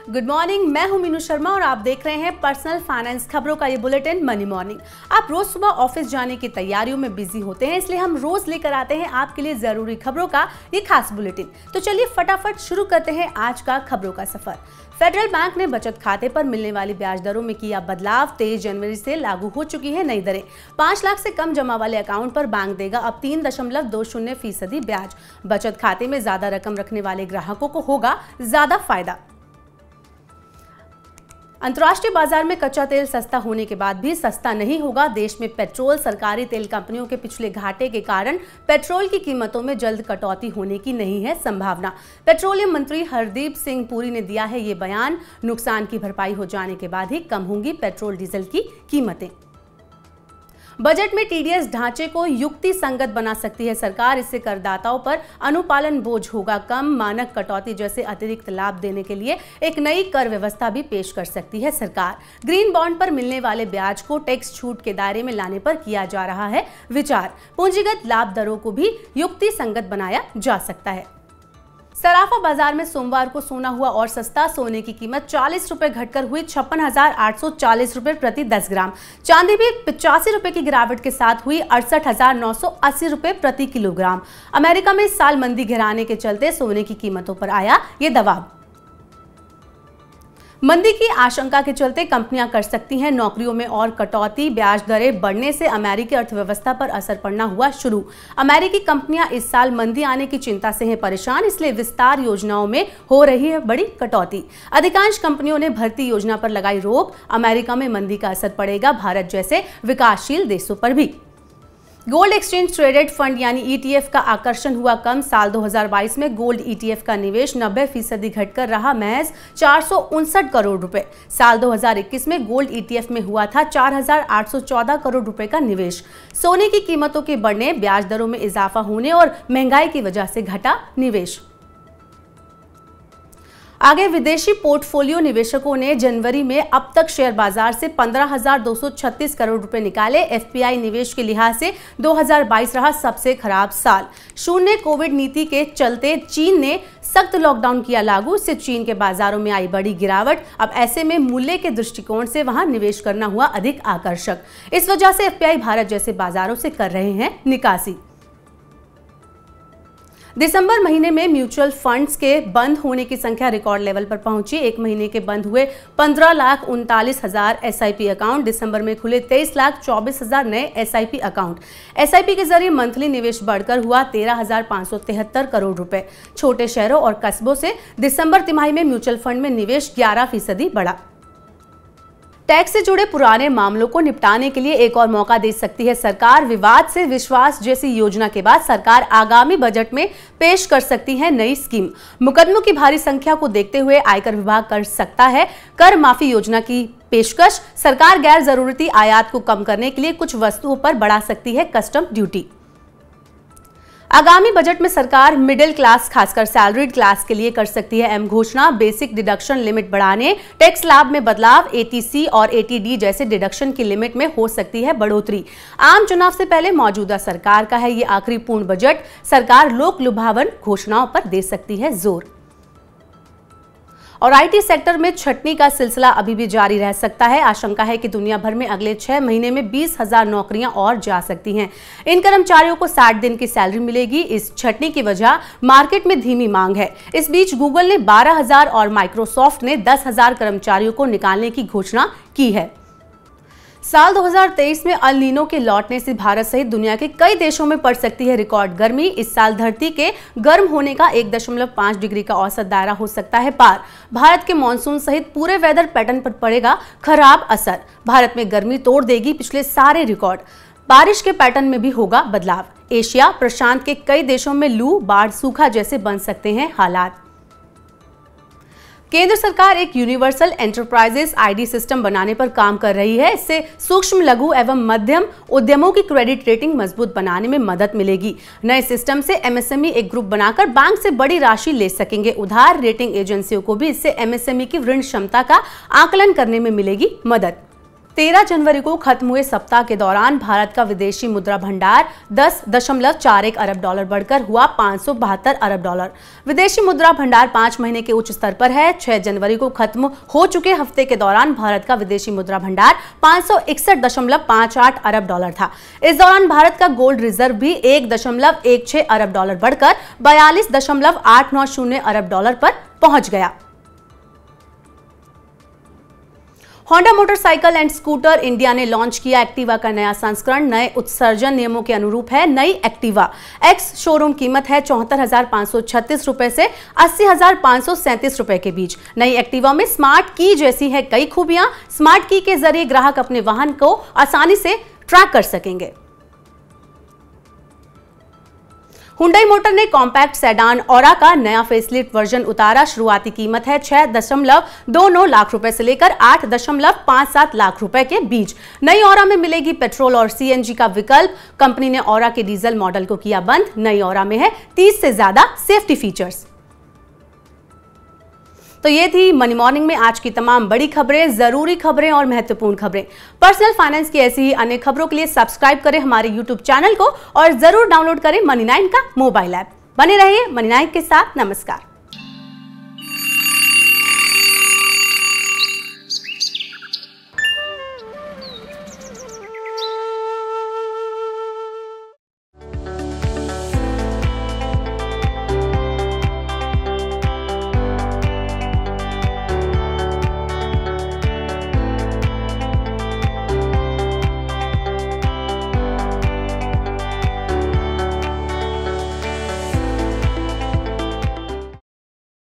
Good morning, मैं हूं मीनू शर्मा और आप देख रहे हैं पर्सनल फाइनेंस खबरों का ये बुलेटिन मनी मॉर्निंग। आप रोज सुबह ऑफिस जाने की तैयारियों में बिजी होते हैं, इसलिए हम रोज लेकर आते हैं आपके लिए जरूरी खबरों का ये खास बुलेटिन। तो चलिए फटाफट शुरू करते हैं आज का खबरों का सफर। फेडरल बैंक ने बचत खाते पर मिलने वाली ब्याज दरों में किया बदलाव। 23 जनवरी से लागू हो चुकी है नई दरें। 5 लाख से कम जमा वाले अकाउंट पर बैंक देगा अब 3.20% ब्याज। बचत खाते में ज्यादा रकम रखने वाले ग्राहकों को होगा ज्यादा फायदा। अंतर्राष्ट्रीय बाजार में कच्चा तेल सस्ता होने के बाद भी सस्ता नहीं होगा देश में पेट्रोल। सरकारी तेल कंपनियों के पिछले घाटे के कारण पेट्रोल की कीमतों में जल्द कटौती होने की नहीं है संभावना। पेट्रोलियम मंत्री हरदीप सिंह पुरी ने दिया है ये बयान। नुकसान की भरपाई हो जाने के बाद ही कम होंगी पेट्रोल डीजल की कीमतें। बजट में टीडीएस ढांचे को युक्ति संगत बना सकती है सरकार। इससे करदाताओं पर अनुपालन बोझ होगा कम। मानक कटौती जैसे अतिरिक्त लाभ देने के लिए एक नई कर व्यवस्था भी पेश कर सकती है सरकार। ग्रीन बॉन्ड पर मिलने वाले ब्याज को टैक्स छूट के दायरे में लाने पर किया जा रहा है विचार। पूंजीगत लाभ दरों को भी युक्ति संगत बनाया जा सकता है। सराफा बाजार में सोमवार को सोना हुआ और सस्ता। सोने की कीमत 40 रुपए घटकर हुई 56,840 रुपए प्रति 10 ग्राम। चांदी भी 85 रुपए की गिरावट के साथ हुई 68,980 रुपए प्रति किलोग्राम। अमेरिका में इस साल मंदी घिराने के चलते सोने की कीमतों पर आया ये दबाव। मंदी की आशंका के चलते कंपनियां कर सकती हैं नौकरियों में और कटौती। ब्याज दरें बढ़ने से अमेरिकी अर्थव्यवस्था पर असर पड़ना हुआ शुरू। अमेरिकी कंपनियां इस साल मंदी आने की चिंता से हैं परेशान, इसलिए विस्तार योजनाओं में हो रही है बड़ी कटौती। अधिकांश कंपनियों ने भर्ती योजना पर लगाई रोक। अमेरिका में मंदी का असर पड़ेगा भारत जैसे विकासशील देशों पर भी। गोल्ड एक्सचेंज ट्रेडेड फंड यानी ईटीएफ का आकर्षण हुआ कम। साल 2022 में गोल्ड ईटीएफ का निवेश 90% घटकर रहा महज 459 करोड़ रुपए। साल 2021 में गोल्ड ईटीएफ में हुआ था 4,814 करोड़ रुपए का निवेश। सोने की कीमतों के बढ़ने, ब्याज दरों में इजाफा होने और महंगाई की वजह से घटा निवेश। आगे विदेशी पोर्टफोलियो निवेशकों ने जनवरी में अब तक शेयर बाजार से 15,236 करोड़ रुपए निकाले। एफपीआई निवेश के लिहाज से 2022 रहा सबसे खराब साल। शून्य कोविड नीति के चलते चीन ने सख्त लॉकडाउन किया लागू। इससे चीन के बाजारों में आई बड़ी गिरावट। अब ऐसे में मूल्य के दृष्टिकोण से वहां निवेश करना हुआ अधिक आकर्षक। इस वजह से एफपीआई भारत जैसे बाजारों से कर रहे हैं निकासी। दिसंबर महीने में म्यूचुअल फंड्स के बंद होने की संख्या रिकॉर्ड लेवल पर पहुंची। एक महीने के बंद हुए 15,39,000 एसआईपी अकाउंट। दिसंबर में खुले 23,24,000 नए एसआईपी अकाउंट। एसआईपी के जरिए मंथली निवेश बढ़कर हुआ 13,573 करोड़ रुपए। छोटे शहरों और कस्बों से दिसंबर तिमाही में म्यूचुअल फंड में निवेश 11% बढ़ा। टैक्स से जुड़े पुराने मामलों को निपटाने के लिए एक और मौका दे सकती है सरकार। विवाद से विश्वास जैसी योजना के बाद सरकार आगामी बजट में पेश कर सकती है नई स्कीम। मुकदमों की भारी संख्या को देखते हुए आयकर विभाग कर सकता है कर माफी योजना की पेशकश। सरकार गैर जरूरती आयात को कम करने के लिए कुछ वस्तुओं पर बढ़ा सकती है कस्टम ड्यूटी। आगामी बजट में सरकार मिडिल क्लास खासकर सैलरीड क्लास के लिए कर सकती है अहम घोषणा। बेसिक डिडक्शन लिमिट बढ़ाने, टैक्स लाभ में बदलाव, एटीसी और एटीडी जैसे डिडक्शन की लिमिट में हो सकती है बढ़ोतरी। आम चुनाव से पहले मौजूदा सरकार का है ये आखिरी पूर्ण बजट। सरकार लोक लुभावन घोषणाओं पर दे सकती है जोर। और आईटी सेक्टर में छटनी का सिलसिला अभी भी जारी रह सकता है। आशंका है कि दुनिया भर में अगले 6 महीने में 20,000 नौकरियां और जा सकती हैं। इन कर्मचारियों को 60 दिन की सैलरी मिलेगी। इस छटनी की वजह मार्केट में धीमी मांग है। इस बीच गूगल ने 12,000 और माइक्रोसॉफ्ट ने 10,000 कर्मचारियों को निकालने की घोषणा की है। साल 2023 में अल नीनो के लौटने से भारत सहित दुनिया के कई देशों में पड़ सकती है रिकॉर्ड गर्मी। इस साल धरती के गर्म होने का 1.5 डिग्री का औसत दायरा हो सकता है पार। भारत के मानसून सहित पूरे वेदर पैटर्न पर पड़ेगा खराब असर। भारत में गर्मी तोड़ देगी पिछले सारे रिकॉर्ड। बारिश के पैटर्न में भी होगा बदलाव। एशिया प्रशांत के कई देशों में लू, बाढ़, सूखा जैसे बन सकते हैं हालात। केंद्र सरकार एक यूनिवर्सल एंटरप्राइजेस आईडी सिस्टम बनाने पर काम कर रही है। इससे सूक्ष्म, लघु एवं मध्यम उद्यमों की क्रेडिट रेटिंग मजबूत बनाने में मदद मिलेगी। नए सिस्टम से एमएसएमई एक ग्रुप बनाकर बैंक से बड़ी राशि ले सकेंगे उधार। रेटिंग एजेंसियों को भी इससे एमएसएमई की ऋण क्षमता का आकलन करने में मिलेगी मदद। 13 जनवरी को खत्म हुए सप्ताह के दौरान भारत का विदेशी मुद्रा भंडार 10.41 अरब डॉलर बढ़कर हुआ 572 अरब डॉलर। विदेशी मुद्रा भंडार 5 महीने के उच्च स्तर पर है। 6 जनवरी को खत्म हो चुके हफ्ते के दौरान भारत का विदेशी मुद्रा भंडार 561.58 अरब डॉलर था। इस दौरान भारत का गोल्ड रिजर्व भी 1.16 अरब डॉलर बढ़कर 42.890 अरब डॉलर पर पहुंच गया। Honda motorcycle and scooter India ने लॉन्च किया एक्टिवा का नया संस्करण। नए उत्सर्जन नियमों के अनुरूप है। नई एक्टिवा एक्स शोरूम कीमत है 74,536 रुपए से 80,537 रुपए के बीच। नई एक्टिवा में स्मार्ट की जैसी है कई खूबियां। स्मार्ट की के जरिए ग्राहक अपने वाहन को आसानी से ट्रैक कर सकेंगे। हुंडई मोटर ने कॉम्पैक्ट सेडान औरा का नया फेसलिफ्ट वर्जन उतारा। शुरुआती कीमत है 6.29 लाख रुपए से लेकर 8.57 लाख रुपए के बीच। नई औरा में मिलेगी पेट्रोल और सीएनजी का विकल्प। कंपनी ने औरा के डीजल मॉडल को किया बंद। नई औरा में है 30 से ज्यादा सेफ्टी फीचर्स। तो ये थी मनी मॉर्निंग में आज की तमाम बड़ी खबरें, जरूरी खबरें और महत्वपूर्ण खबरें। पर्सनल फाइनेंस की ऐसी ही अन्य खबरों के लिए सब्सक्राइब करें हमारे यूट्यूब चैनल को और जरूर डाउनलोड करें मनी9 का मोबाइल ऐप। बने रहिए मनी9 के साथ। नमस्कार।